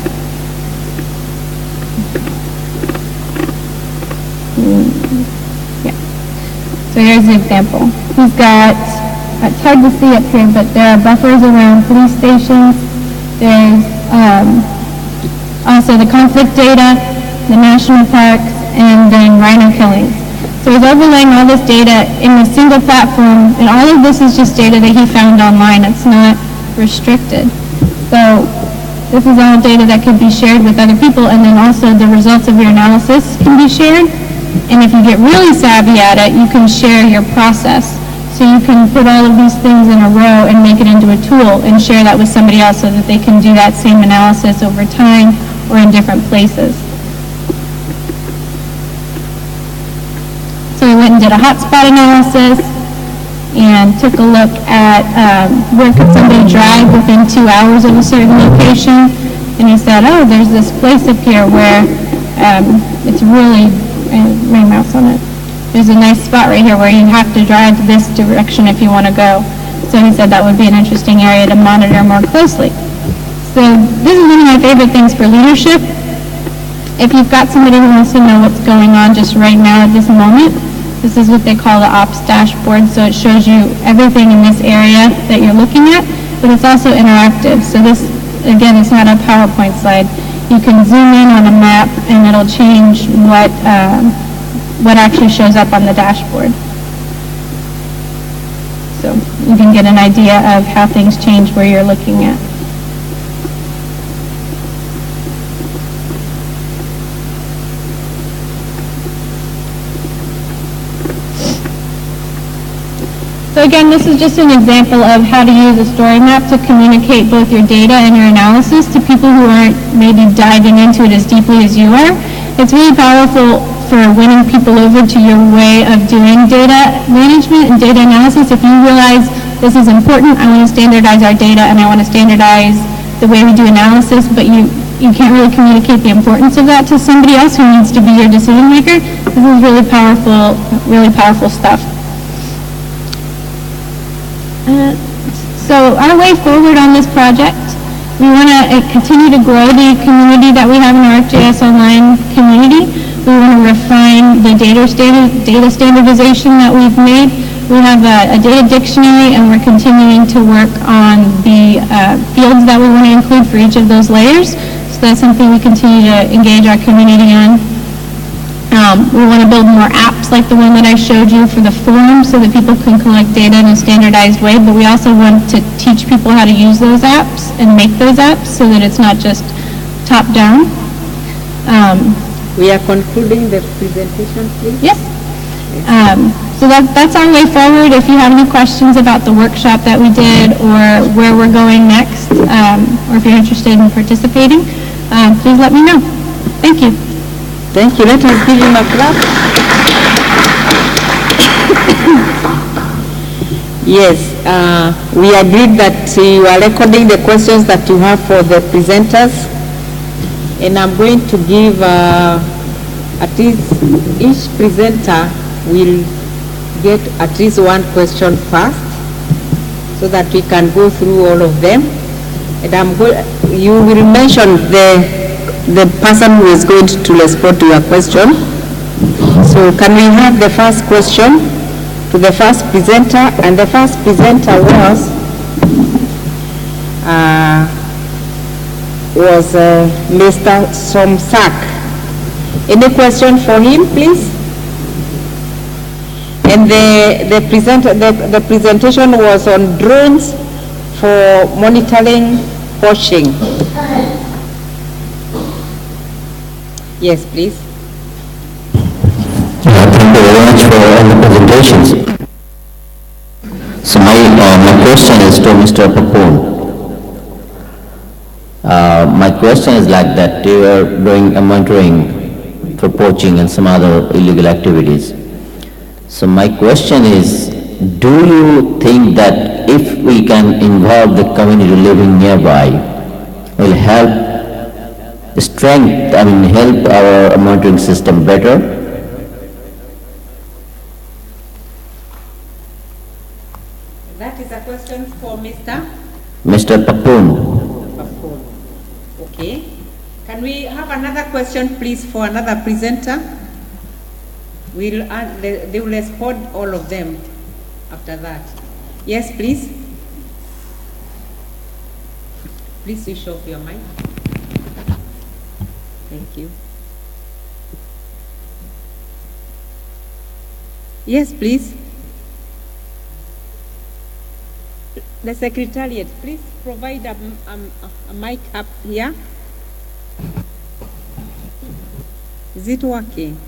Yeah. So here's an example. He's got, it's hard to see up here, but there are buffers around police stations. There's also the conflict data, the national parks, and then rhino killings. So he's overlaying all this data in a single platform, and all of this is just data that he found online. It's not restricted. So this is all data that could be shared with other people, and then also the results of your analysis can be shared. And if you get really savvy at it, you can share your process. So you can put all of these things in a row and make it into a tool and share that with somebody else so that they can do that same analysis over time or in different places. So we went and did a hotspot analysis and took a look at where could somebody drive within 2 hours of a certain location. And he said, oh, there's this place up here where it's really, my mouse on it, there's a nice spot right here where you have to drive this direction if you want to go. So he said that would be an interesting area to monitor more closely. So this is one of my favorite things for leadership. If you've got somebody who wants to know what's going on just right now at this moment, this is what they call the ops dashboard. So it shows you everything in this area that you're looking at, but it's also interactive. So this, again, it's not a PowerPoint slide. You can zoom in on a map and it'll change what actually shows up on the dashboard. So you can get an idea of how things change where you're looking at. So again, this is just an example of how to use a story map to communicate both your data and your analysis to people who aren't maybe diving into it as deeply as you are. It's really powerful for winning people over to your way of doing data management and data analysis if you realize this is important, I want to standardize our data, and I want to standardize the way we do analysis, but you can't really communicate the importance of that to somebody else who needs to be your decision maker. This is really powerful stuff. So our way forward on this project, we want to continue to grow the community that we have in our ArcGIS Online community. We want to refine the data standardization that we've made. We have a data dictionary, and we're continuing to work on the fields that we want to include for each of those layers. So that's something we continue to engage our community on. We want to build more apps like the one that I showed you for the forum so that people can collect data in a standardized way, but we also want to teach people how to use those apps and make those apps so that it's not just top-down. We are concluding the presentation, please. Yes. So that's our way forward. If you have any questions about the workshop that we did or where we're going next, or if you're interested in participating, please let me know. Thank you. Thank you. Let us give him a clap. Yes, we agreed that you are recording the questions that you have for the presenters, and I'm going to give at least each presenter will get at least one question first, so that we can go through all of them. And you will mention the person who is going to respond to your question. So can we have the first question to the first presenter? And the first presenter was Mr. Somsak. Any question for him, please? And the presentation was on drones for monitoring poaching. Yes, please. Thank you very much for all the presentations. So my question is to Mr. Papone. My question is like that: you are doing a monitoring for poaching and some other illegal activities. So my question is, do you think that if we can involve the community living nearby, will help help our monitoring system better? That is a question for Mr. Papone. Okay. Can we have another question, please, for another presenter? They will respond all of them after that. Yes, please. Please switch off your mic. Thank you. Yes, please. The Secretariat, please provide a mic up here. Is it working?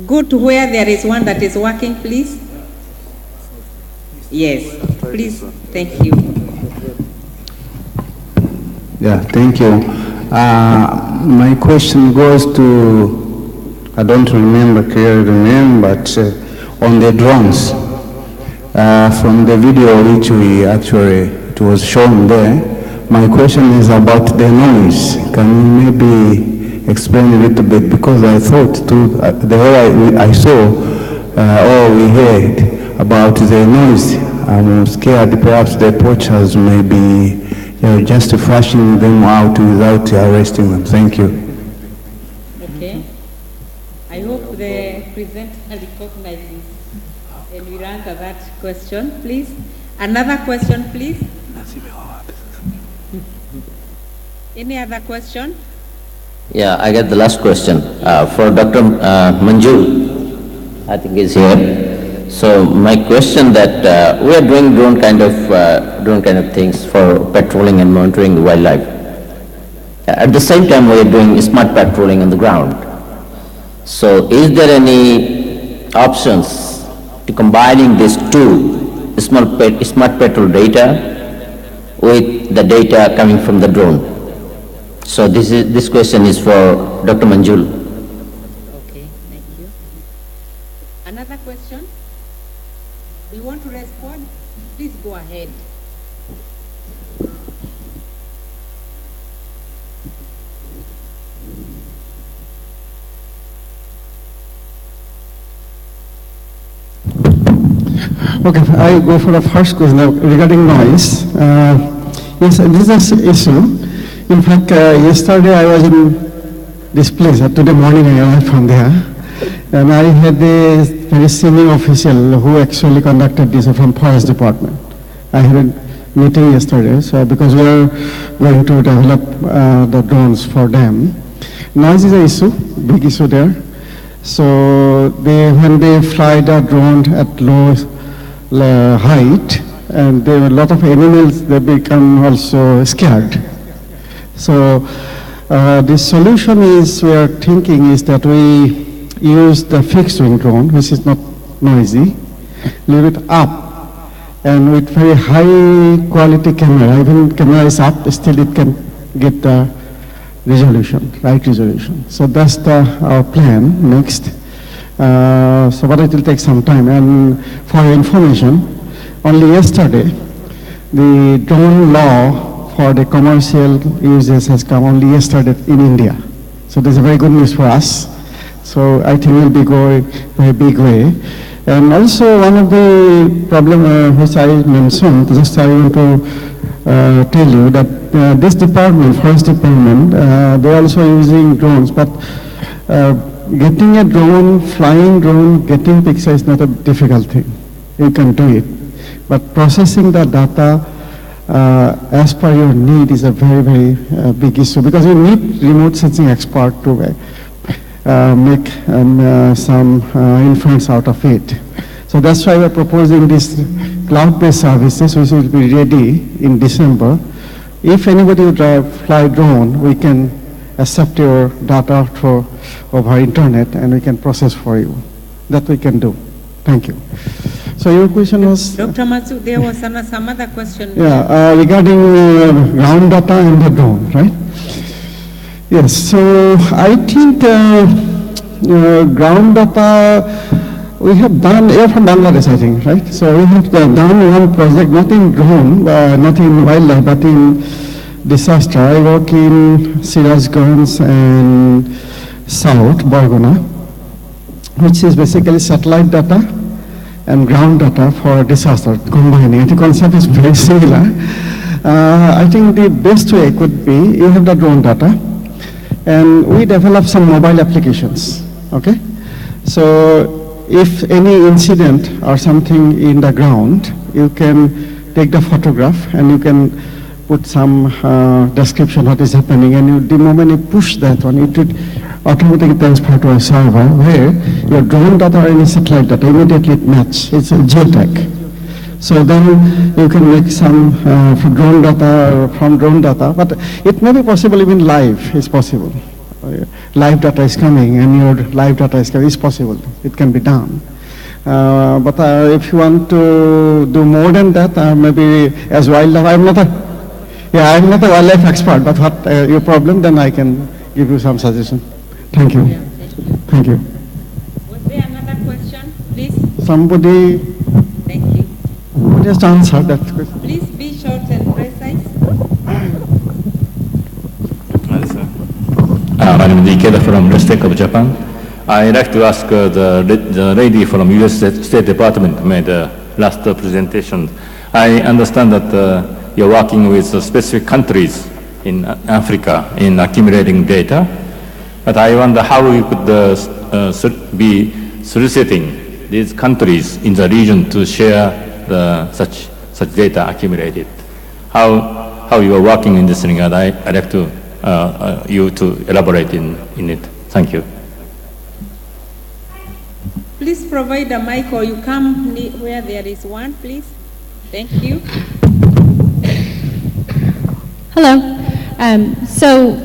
Go to where there is one that is working, please. Yes, please. Thank you. Yeah, thank you. My question goes to, I don't remember clearly the name, but on the drones. From the video which it was shown there, my question is about the noise. Can you maybe explain a little bit? Because I thought the way I saw or we heard about the noise, I'm scared perhaps the poachers may be just flushing them out without arresting them. Thank you. Okay. I hope the presenter recognizes and will answer that question, please. Another question, please. Any other question? Yeah, I get the last question for Dr. Manjul. I think he's here. So my question that we are doing drone kind of things for patrolling and monitoring the wildlife. At the same time, we are doing smart patrolling on the ground. So is there any options to combining these two, smart patrol data with the data coming from the drone? So this question is for Dr. Manjul. Okay, thank you. Another question? We want to Yes, Paul, please go ahead. Okay, I go for the first question regarding noise. Yes, this is an issue. In fact, yesterday I was in this place. Today morning I arrived from there, and I had a very senior official who actually conducted this from Forest Department. I had a meeting yesterday, so because we are going to develop the drones for them. Noise is an issue, big issue there. So when they fly the drone at low height, and there are a lot of animals, they become also scared. So the solution is, we are thinking is that we use the fixed wing drone, which is not noisy, leave it up, and with very high quality camera, even camera is up, still it can get the resolution, right resolution. So that's our plan next. But it will take some time. And for your information, only yesterday, the drone law for the commercial uses has come only yesterday in India. So there's a very good news for us. So I think we'll be going very big way. And also one of the problem which I mentioned, just I want to tell you that this department, Forest Department, they're also using drones, but getting a drone, flying drone, getting picture is not a difficult thing. You can do it. But processing the data as per your need is a very, very big issue, because you need remote sensing expert to make some inference out of it. So that's why we're proposing this cloud-based services, which will be ready in December. If anybody would fly drone, we can accept your data over internet, and we can process for you. That we can do. Thank you. So your question was? Dr. Matsu, there was some other question. Yeah, regarding ground data and the drone, right? Yes, so I think ground data, we have done, you're from Bangladesh, I think, right? So we have done one project, not in drone, not in wildlife, but in disaster. I work in Sirajganj and South Barguna, which is basically satellite data and ground data for disaster, combining. The concept is very similar. I think the best way could be, you have the drone data, and we develop some mobile applications, okay? So if any incident or something in the ground, you can take the photograph and you can put some description what is happening, and the moment you push that one, it would automatically transfer to a server where your drone data or any satellite data immediately match. It's a geotag. So then you can make some from drone data, but it may be possible even live is possible. Live data is coming and your live data is coming, it's possible, it can be done. But if you want to do more than that, maybe as wildlife, I'm not a wildlife expert, but what your problem, then I can give you some suggestion. Thank you. Yeah, thank you. Was there another question, please? Somebody Thank you. just answer that question. Please be short and precise. My name is Ikeda from the State of Japan. I'd like to ask the lady from U.S. State Department made the last presentation. I understand that you're working with specific countries in Africa in accumulating data, but I wonder how you could be soliciting these countries in the region to share such data accumulated. How you are working in this regard? I'd like to you to elaborate in it. Thank you. Please provide a mic, or you come where there is one, please. Thank you. Hello. So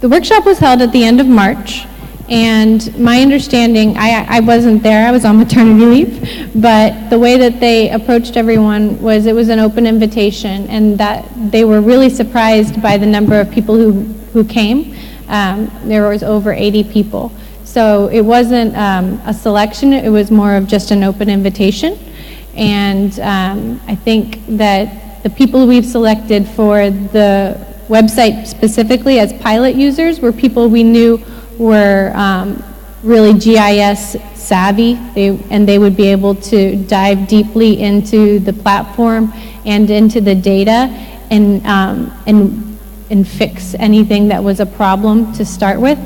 the workshop was held at the end of March, and my understanding, I wasn't there, I was on maternity leave, but the way that they approached everyone was it was an open invitation, and that they were really surprised by the number of people who came. There was over 80 people. So it wasn't a selection, it was more of just an open invitation. And I think that the people we've selected for the website specifically as pilot users were people we knew were really GIS savvy, and they would be able to dive deeply into the platform and into the data and fix anything that was a problem to start with.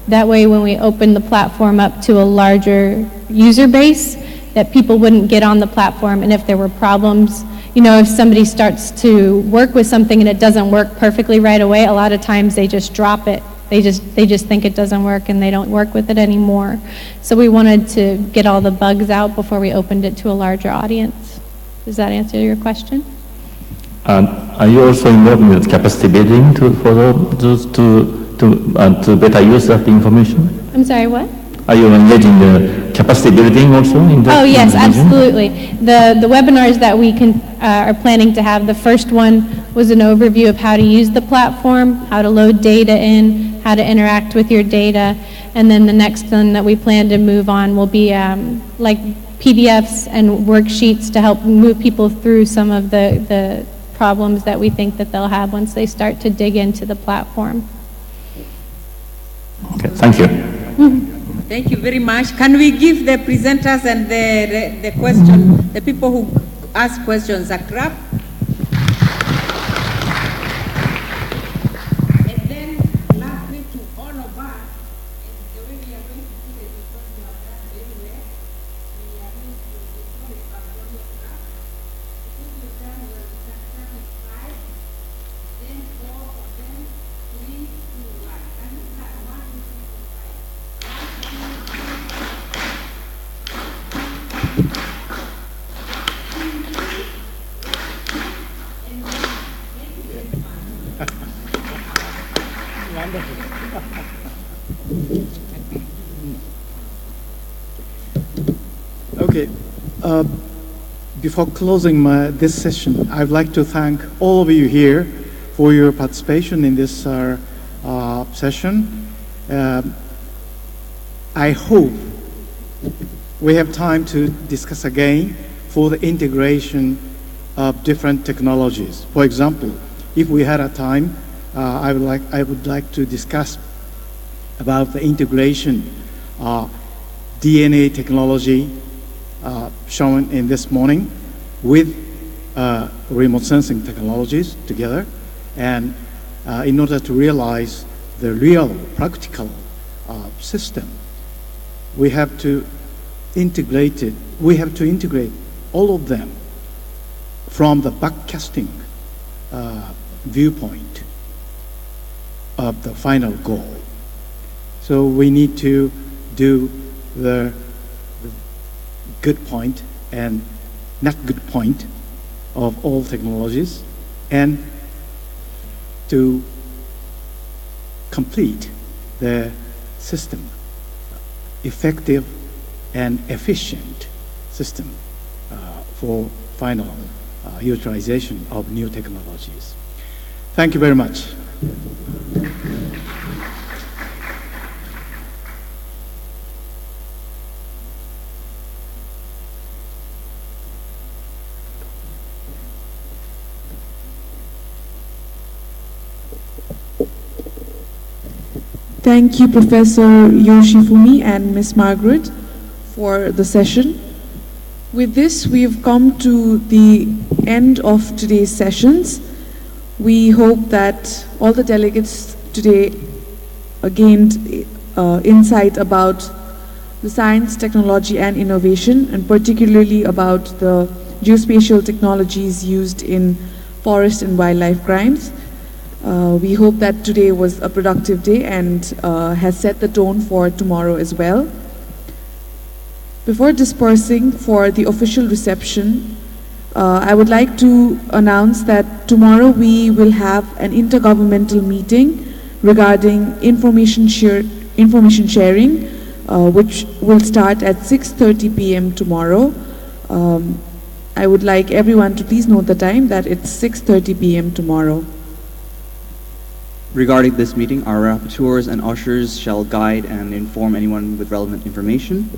That way, when we open the platform up to a larger user base, that people wouldn't get on the platform, and if there were problems, you know, if somebody starts to work with something and it doesn't work perfectly right away, a lot of times they just drop it. They just think it doesn't work and they don't work with it anymore. So we wanted to get all the bugs out before we opened it to a larger audience. Does that answer your question? Are you also involved in the capacity building to better use of the information? I'm sorry, what? Are you engaged in the capacity building also? Oh yes, absolutely. The webinars that we are planning to have, the first one was an overview of how to use the platform, how to load data in, how to interact with your data, and then the next one that we plan to move on will be like PDFs and worksheets to help move people through some of the problems that we think that they'll have once they start to dig into the platform. Okay, thank you. Thank you very much. Can we give the presenters and the people who ask questions a clap? And then lastly to all of us, the way we are going to do it, because we have done very well, we are going to call it a global clap. Because we've done well, we can start with 5, then 4 of them, 3, 2, 1. And we have 1, 2, 3, 4, 5. Okay. Before closing this session, I'd like to thank all of you here for your participation in this session. I hope we have time to discuss again for the integration of different technologies. For example, if we had a time, I would like to discuss about the integration DNA technology shown in this morning with remote sensing technologies together, and in order to realize the real practical system, we have to integrate it. We have to integrate all of them from the backcasting viewpoint of the final goal. So we need to do the good point and not good point of all technologies, and to complete the system, effective and efficient system for final utilization of new technologies. Thank you very much. Thank you, Professor Yoshifumi and Ms. Margaret, for the session. With this, we've come to the end of today's sessions. We hope that all the delegates today gained insight about the science, technology, and innovation, and particularly about the geospatial technologies used in forest and wildlife crimes. We hope that today was a productive day and has set the tone for tomorrow as well. Before dispersing for the official reception, I would like to announce that tomorrow we will have an intergovernmental meeting regarding information sharing, which will start at 6:30 p.m. tomorrow. I would like everyone to please note the time that it's 6:30 p.m. tomorrow. Regarding this meeting, our rapporteurs and ushers shall guide and inform anyone with relevant information.